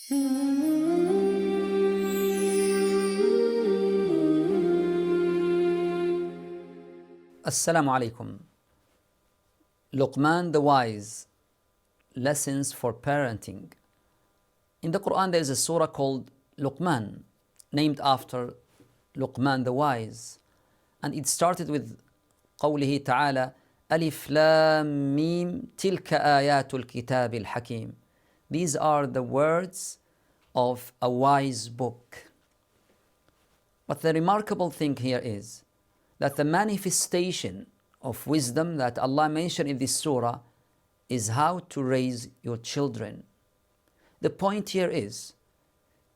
Assalamu alaikum. Luqman the Wise, Lessons for Parenting. In the Quran there is a surah called Luqman, named after Luqman the Wise. And it started with قوله تعالى ألف لام ميم تلك آيات الكتاب الحكيم. These are the words of a wise book. But the remarkable thing here is that the manifestation of wisdom that Allah mentioned in this surah is how to raise your children. The point here is,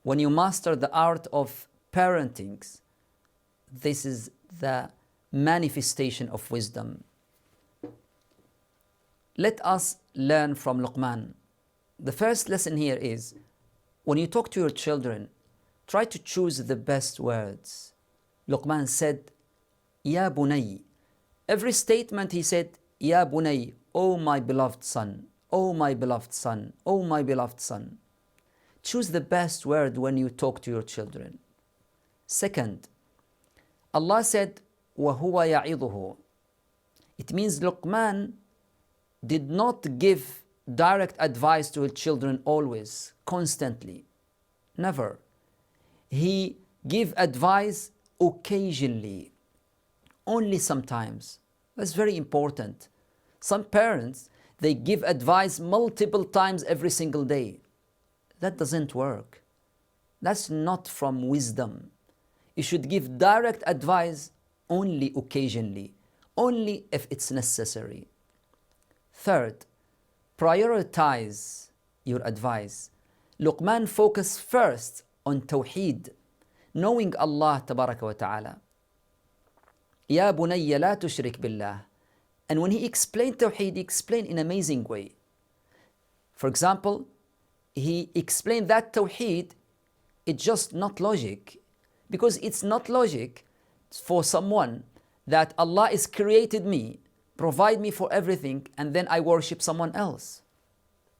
when you master the art of parenting, this is the manifestation of wisdom. Let us learn from Luqman. The first lesson here is, when you talk to your children, try to choose the best words. Luqman said, Ya bunay. Every statement he said, Ya bunay, oh my beloved son, oh my beloved son, oh my beloved son. Choose the best word when you talk to your children. Second, Allah said, وَهُوَ يَعِظُهُ. It means Luqman did not give direct advice to his children always, constantly. Never. He gave advice occasionally, only sometimes. That's very important. Some parents, they give advice multiple times every single day. That doesn't work. That's not from wisdom. You should give direct advice only occasionally, only if it's necessary. Third, prioritize your advice. Luqman focused first on Tawheed, knowing Allah Tabaraka wa Ta'ala. Ya bunayya la tushrik billah. And when he explained Tawheed, he explained in an amazing way. For example, he explained that Tawheed, it's just not logic. Because it's not logic for someone that Allah has created me, provide me for everything, and then I worship someone else.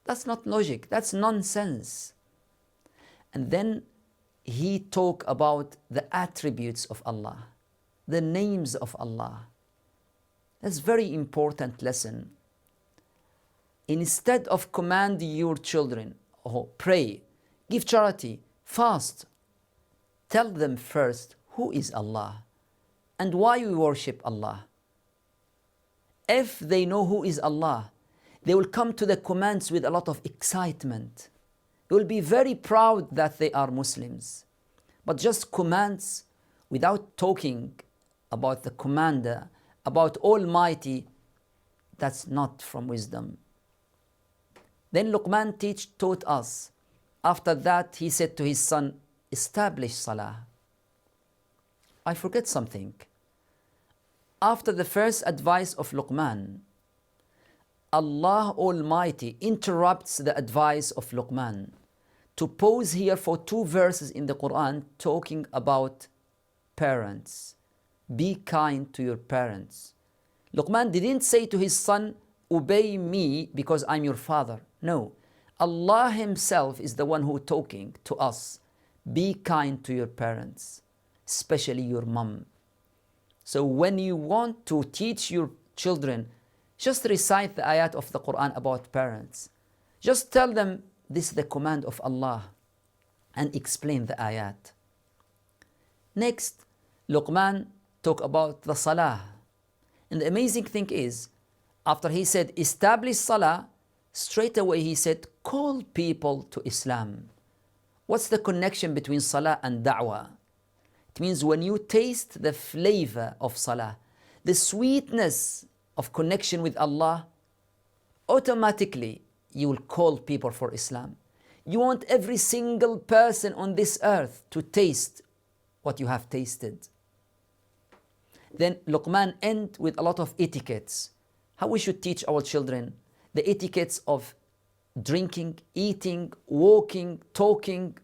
That's not logic, that's nonsense. And then he talked about the attributes of Allah, the names of Allah. That's a very important lesson. Instead of command your children, pray, give charity, fast, tell them first who is Allah and why we worship Allah. If they know who is Allah, they will come to the commands with a lot of excitement. They will be very proud that they are Muslims. But just commands without talking about the commander, about Almighty, that's not from wisdom. Then Luqman taught us. After that, he said to his son, establish salah. I forget something. After the first advice of Luqman, Allah Almighty interrupts the advice of Luqman to pause here for 2 verses in the Quran talking about parents. Be kind to your parents. Luqman didn't say to his son, obey me because I'm your father. No, Allah Himself is the one who talking to us. Be kind to your parents, especially your mom. So when you want to teach your children, just recite the ayat of the Quran about parents. Just tell them this is the command of Allah and explain the ayat. Next, Luqman talk about the salah. And the amazing thing is, after he said establish salah, straight away he said call people to Islam. What's the connection between salah and da'wah? It means when you taste the flavor of salah, the sweetness of connection with Allah, automatically you will call people for Islam. You want every single person on this earth to taste what you have tasted. Then Luqman ends with a lot of etiquettes. How we should teach our children the etiquettes of drinking, eating, walking, talking,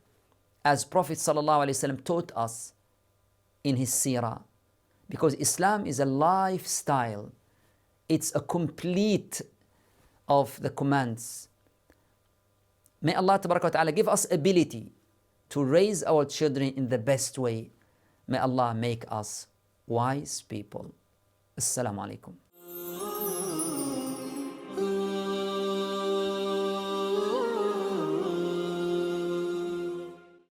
as Prophet ﷺ taught us in his seerah. Because Islam is a lifestyle. It's a complete of the commands. May Allah Ta'ala give us ability to raise our children in the best way. May Allah make us wise people. Assalamu alaikum.